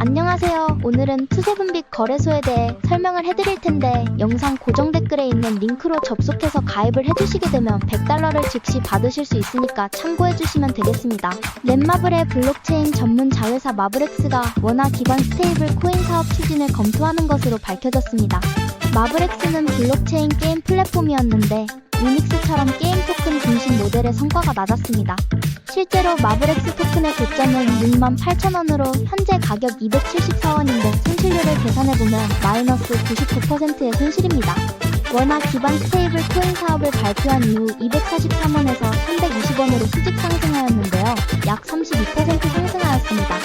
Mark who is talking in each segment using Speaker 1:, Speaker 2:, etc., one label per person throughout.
Speaker 1: 안녕하세요. 오늘은 투세분빛 거래소에 대해 설명을 해드릴 텐데 영상 고정 댓글에 있는 링크로 접속해서 가입을 해주시게 되면 $100를 즉시 받으실 수 있으니까 참고해주시면 되겠습니다. 넷마블의 블록체인 전문 자회사 마블엑스가 원화 기반 스테이블 코인 사업 추진을 검토하는 것으로 밝혀졌습니다. 마블엑스는 블록체인 게임 플랫폼이었는데 유닉스처럼 게임 토큰 중심 모델의 성과가 낮았습니다. 실제로 마블엑스 토큰의 고점은 68,000원으로 현재 가격 274원인데 손실률을 계산해보면 마이너스 99%의 손실입니다. 원화 기반 스테이블 코인 사업을 발표한 이후 243원에서 320원으로 수직 상승하였는데요. 약 32% 상승하였습니다.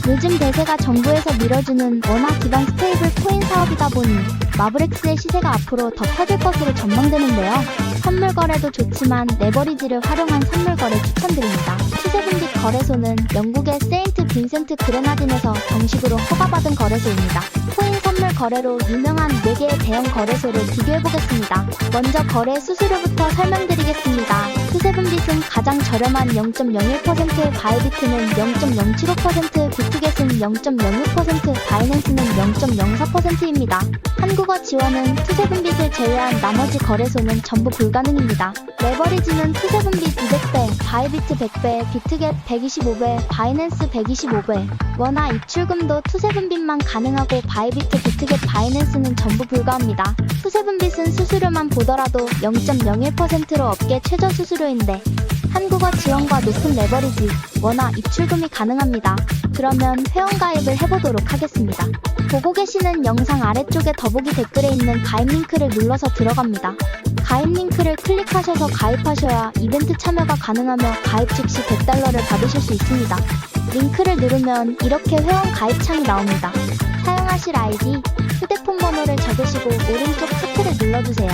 Speaker 1: 요즘 대세가 정부에서 밀어주는 원화 기반 스테이블 코인 사업이다 보니 마블엑스의 시세가 앞으로 더 커질 것으로 전망되는데요. 선물 거래도 좋지만 레버리지를 활용한 선물 거래 추천드립니다. 투세분빛 거래소는 영국의 세인트 빈센트 그레나딘에서 정식으로 허가받은 거래소입니다. 코인 선물 거래로 유명한 4개의 대형 거래소를 비교해보겠습니다. 먼저 거래 수수료부터 설명드리겠습니다. 투세분빛은 가장 저렴한 0.01%, 바이비트는 0.075%, 비트겟은 0.06%, 바이낸스는 0.04%입니다. 한국어 지원은 투세분빛을 제외한 나머지 거래소는 전부 불가능입니다. 레버리지는 투세분빛 200배, 바이비트 100배, 비트겟 125배, 바이낸스 125배. 원화 입출금도 투세분빛만 가능하고 바이비트, 비트겟, 바이낸스는 전부 불가합니다. 투세분빛은 수수료만 보더라도 0.01%로 업계 최저 수수료인데 한국어 지원과 높은 레버리지, 원화 입출금이 가능합니다. 그러면 회원가입을 해보도록 하겠습니다. 보고 계시는 영상 아래쪽에 더보기 댓글에 있는 가입 링크를 눌러서 들어갑니다. 가입 링크를 클릭하셔서 가입하셔야 이벤트 참여가 가능하며 가입 즉시 $100를 받으실 수 있습니다. 링크를 누르면 이렇게 회원 가입 창이 나옵니다. 사용하실 아이디, 휴대폰 번호를 적으시고 오른쪽 체크를 눌러주세요.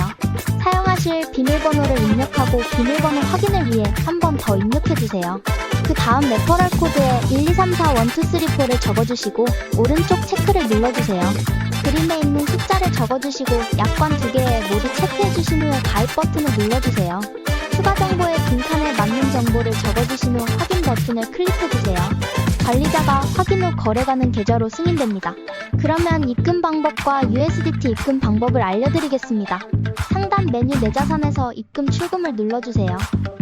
Speaker 1: 사용하실 비밀번호를 입력하고 비밀번호 확인을 위해 한 번 더 입력해주세요. 그 다음 레퍼럴 코드에 123412344를 적어주시고 오른쪽 체크를 눌러주세요. 그림에 있는 숫자를 적어주시고 약관 2개에 모두 체크해주신 후에 가입 버튼을 눌러주세요. 추가 정보에 빈칸에 맞는 정보를 적어주신 후 확인 버튼을 클릭해주세요. 관리자가 확인 후 거래 가능 계좌로 승인됩니다. 그러면 입금 방법과 USDT 입금 방법을 알려드리겠습니다. 상단 메뉴 내 자산에서 입금 출금을 눌러주세요.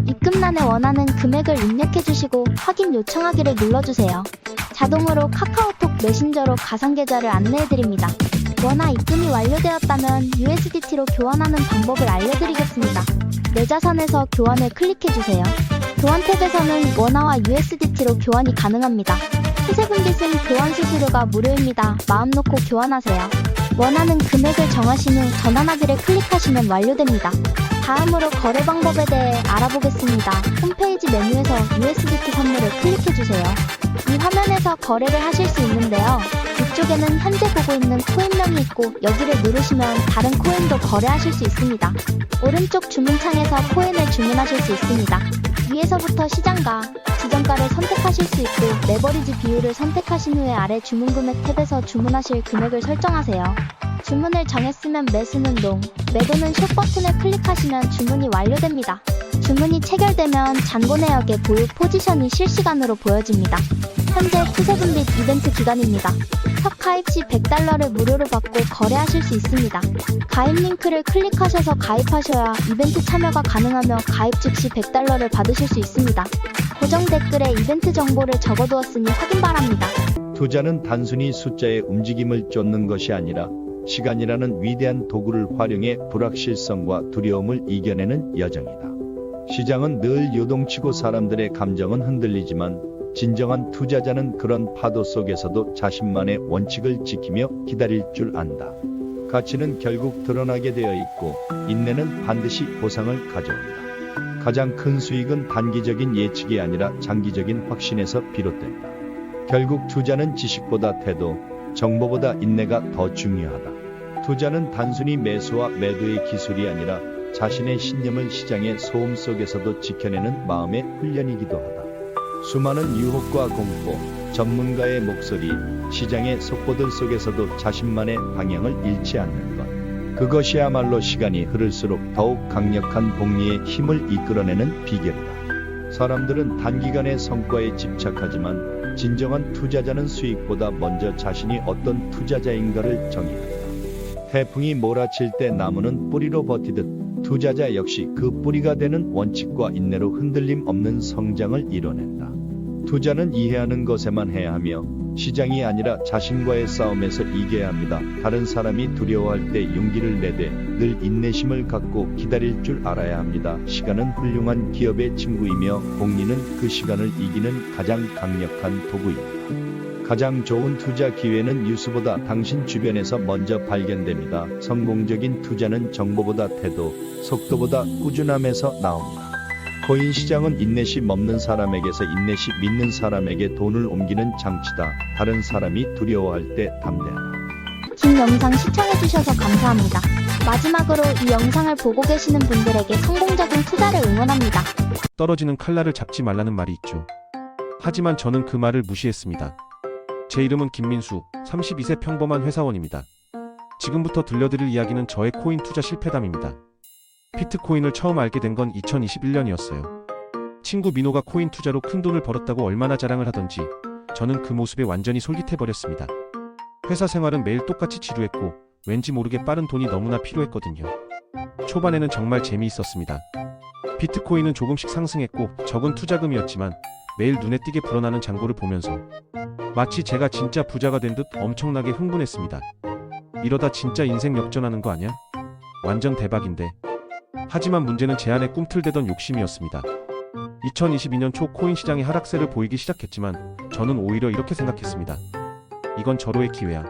Speaker 1: 입금란에 원하는 금액을 입력해주시고 확인 요청하기를 눌러주세요. 자동으로 카카오톡 메신저로 가상계좌를 안내해드립니다. 원화 입금이 완료되었다면 USDT로 교환하는 방법을 알려드리겠습니다. 내 자산에서 교환을 클릭해주세요. 교환 탭에서는 원화와 USDT로 교환이 가능합니다. 투세분빛은 교환 수수료가 무료입니다. 마음 놓고 교환하세요. 원하는 금액을 정하신 후 전환하기를 클릭하시면 완료됩니다. 다음으로 거래 방법에 대해 알아보겠습니다. 홈페이지 메뉴에서 USDT 선물을 클릭해주세요. 이 화면에서 거래를 하실 수 있는데요. 위쪽에는 현재 보고 있는 코인명이 있고 여기를 누르시면 다른 코인도 거래하실 수 있습니다. 오른쪽 주문창에서 코인을 주문하실 수 있습니다. 위에서부터 시장가, 지정가를 선택하실 수 있고 레버리지 비율을 선택하신 후에 아래 주문금액 탭에서 주문하실 금액을 설정하세요. 주문을 정했으면 매수는 롱, 매도는 숏 버튼을 클릭하시면 주문이 완료됩니다. 주문이 체결되면 잔고 내역의 보유 포지션이 실시간으로 보여집니다. 현재 투세분빛 이벤트 기간입니다. 첫 가입 시 $100를 무료로 받고 거래하실 수 있습니다. 가입 링크를 클릭하셔서 가입하셔야 이벤트 참여가 가능하며 가입 즉시 $100를 받으실 수 있습니다. 고정 댓글에 이벤트 정보를 적어두었으니 확인 바랍니다.
Speaker 2: 투자는 단순히 숫자의 움직임을 쫓는 것이 아니라 시간이라는 위대한 도구를 활용해 불확실성과 두려움을 이겨내는 여정이다. 시장은 늘 요동치고 사람들의 감정은 흔들리지만 진정한 투자자는 그런 파도 속에서도 자신만의 원칙을 지키며 기다릴 줄 안다. 가치는 결국 드러나게 되어 있고 인내는 반드시 보상을 가져온다. 가장 큰 수익은 단기적인 예측이 아니라 장기적인 확신에서 비롯된다. 결국 투자는 지식보다 태도, 정보보다 인내가 더 중요하다. 투자는 단순히 매수와 매도의 기술이 아니라 자신의 신념을 시장의 소음 속에서도 지켜내는 마음의 훈련이기도 하다. 수많은 유혹과 공포, 전문가의 목소리, 시장의 속보들 속에서도 자신만의 방향을 잃지 않는 것. 그것이야말로 시간이 흐를수록 더욱 강력한 복리의 힘을 이끌어내는 비결이다. 사람들은 단기간의 성과에 집착하지만 진정한 투자자는 수익보다 먼저 자신이 어떤 투자자인가를 정의한다. 태풍이 몰아칠 때 나무는 뿌리로 버티듯 투자자 역시 그 뿌리가 되는 원칙과 인내로 흔들림 없는 성장을 이뤄낸다. 투자는 이해하는 것에만 해야 하며 시장이 아니라 자신과의 싸움에서 이겨야 합니다. 다른 사람이 두려워할 때 용기를 내되 늘 인내심을 갖고 기다릴 줄 알아야 합니다. 시간은 훌륭한 기업의 친구이며 복리는 그 시간을 이기는 가장 강력한 도구입니다. 가장 좋은 투자 기회는 뉴스보다 당신 주변에서 먼저 발견됩니다. 성공적인 투자는 정보보다 태도, 속도보다 꾸준함에서 나옵니다. 코인 시장은 인내심 없는 사람에게서 인내심 있는 사람에게 돈을 옮기는 장치다. 다른 사람이 두려워할 때 담대하라.
Speaker 1: 긴 영상 시청해주셔서 감사합니다. 마지막으로 이 영상을 보고 계시는 분들에게 성공적인 투자를 응원합니다.
Speaker 3: 떨어지는 칼날을 잡지 말라는 말이 있죠. 하지만 저는 그 말을 무시했습니다. 제 이름은 김민수, 32세 평범한 회사원입니다. 지금부터 들려드릴 이야기는 저의 코인 투자 실패담입니다. 비트코인을 처음 알게 된 건 2021년이었어요. 친구 민호가 코인 투자로 큰 돈을 벌었다고 얼마나 자랑을 하던지 저는 그 모습에 완전히 솔깃해버렸습니다. 회사 생활은 매일 똑같이 지루했고 왠지 모르게 빠른 돈이 너무나 필요했거든요. 초반에는 정말 재미있었습니다. 비트코인은 조금씩 상승했고 적은 투자금이었지만 매일 눈에 띄게 불어나는 잔고를 보면서 마치 제가 진짜 부자가 된 듯 엄청나게 흥분했습니다. 이러다 진짜 인생 역전하는 거 아냐? 완전 대박인데. 하지만 문제는 제 안에 꿈틀대던 욕심이었습니다. 2022년 초 코인 시장이 하락세를 보이기 시작했지만 저는 오히려 이렇게 생각했습니다. 이건 절호의 기회야.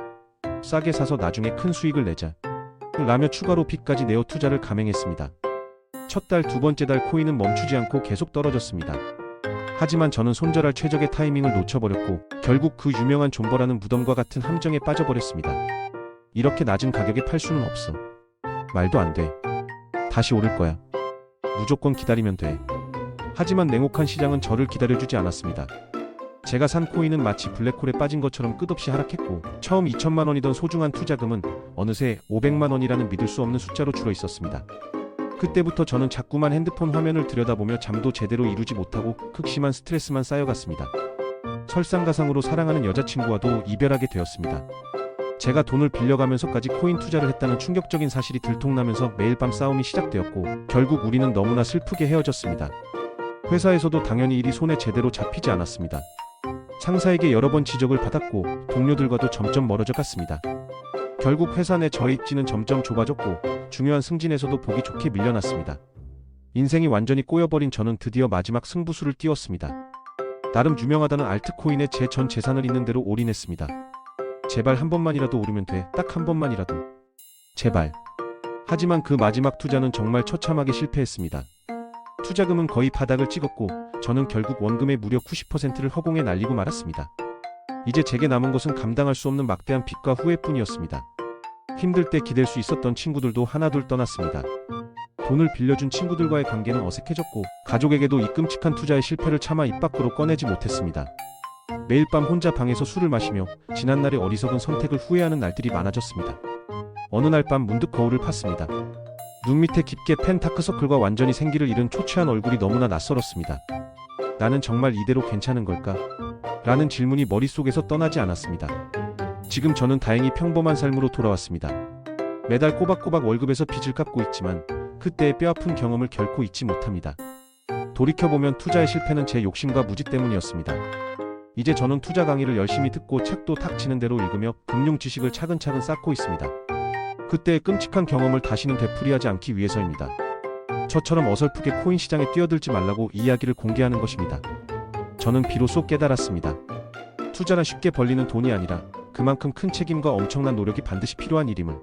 Speaker 3: 싸게 사서 나중에 큰 수익을 내자. 라며 추가로 빚까지 내어 투자를 감행했습니다. 첫 달, 두 번째 달 코인은 멈추지 않고 계속 떨어졌습니다. 하지만 저는 손절할 최적의 타이밍을 놓쳐버렸고 결국 그 유명한 존버라는 무덤과 같은 함정에 빠져버렸습니다. 이렇게 낮은 가격에 팔 수는 없어. 말도 안 돼. 다시 오를 거야. 무조건 기다리면 돼. 하지만 냉혹한 시장은 저를 기다려주지 않았습니다. 제가 산 코인은 마치 블랙홀에 빠진 것처럼 끝없이 하락했고 처음 2천만 원이던 소중한 투자금은 어느새 500만 원이라는 믿을 수 없는 숫자로 줄어 있었습니다. 그때부터 저는 자꾸만 핸드폰 화면을 들여다보며 잠도 제대로 이루지 못하고 극심한 스트레스만 쌓여갔습니다. 설상가상으로 사랑하는 여자친구와도 이별하게 되었습니다. 제가 돈을 빌려가면서까지 코인 투자를 했다는 충격적인 사실이 들통나면서 매일 밤 싸움이 시작되었고 결국 우리는 너무나 슬프게 헤어졌습니다. 회사에서도 당연히 일이 손에 제대로 잡히지 않았습니다. 상사에게 여러 번 지적을 받았고 동료들과도 점점 멀어져 갔습니다. 결국 회사 내 저의 입지는 점점 좁아졌고 중요한 승진에서도 보기 좋게 밀려났습니다. 인생이 완전히 꼬여버린 저는 드디어 마지막 승부수를 띄웠습니다. 나름 유명하다는 알트코인에 제 전 재산을 있는 대로 올인했습니다. 제발 한 번만이라도 오르면 돼. 딱 한 번만이라도. 제발. 하지만 그 마지막 투자는 정말 처참하게 실패했습니다. 투자금은 거의 바닥을 찍었고 저는 결국 원금의 무려 90%를 허공에 날리고 말았습니다. 이제 제게 남은 것은 감당할 수 없는 막대한 빚과 후회뿐이었습니다. 힘들 때 기댈 수 있었던 친구들도 하나둘 떠났습니다. 돈을 빌려준 친구들과의 관계는 어색해졌고 가족에게도 이 끔찍한 투자의 실패를 차마 입 밖으로 꺼내지 못했습니다. 매일 밤 혼자 방에서 술을 마시며 지난날의 어리석은 선택을 후회하는 날들이 많아졌습니다. 어느 날 밤 문득 거울을 팠습니다. 눈 밑에 깊게 팬 다크서클과 완전히 생기를 잃은 초췌한 얼굴이 너무나 낯설었습니다. 나는 정말 이대로 괜찮은 걸까? 라는 질문이 머릿속에서 떠나지 않았습니다. 지금 저는 다행히 평범한 삶으로 돌아왔습니다. 매달 꼬박꼬박 월급에서 빚을 갚고 있지만 그때의 뼈아픈 경험을 결코 잊지 못합니다. 돌이켜보면 투자의 실패는 제 욕심과 무지 때문이었습니다. 이제 저는 투자 강의를 열심히 듣고 책도 탁치는 대로 읽으며 금융 지식을 차근차근 쌓고 있습니다. 그때의 끔찍한 경험을 다시는 되풀이하지 않기 위해서입니다. 저처럼 어설프게 코인 시장에 뛰어들지 말라고 이 이야기를 공개하는 것입니다. 저는 비로소 깨달았습니다. 투자란 쉽게 벌리는 돈이 아니라 그만큼 큰 책임과 엄청난 노력이 반드시 필요한 일임을.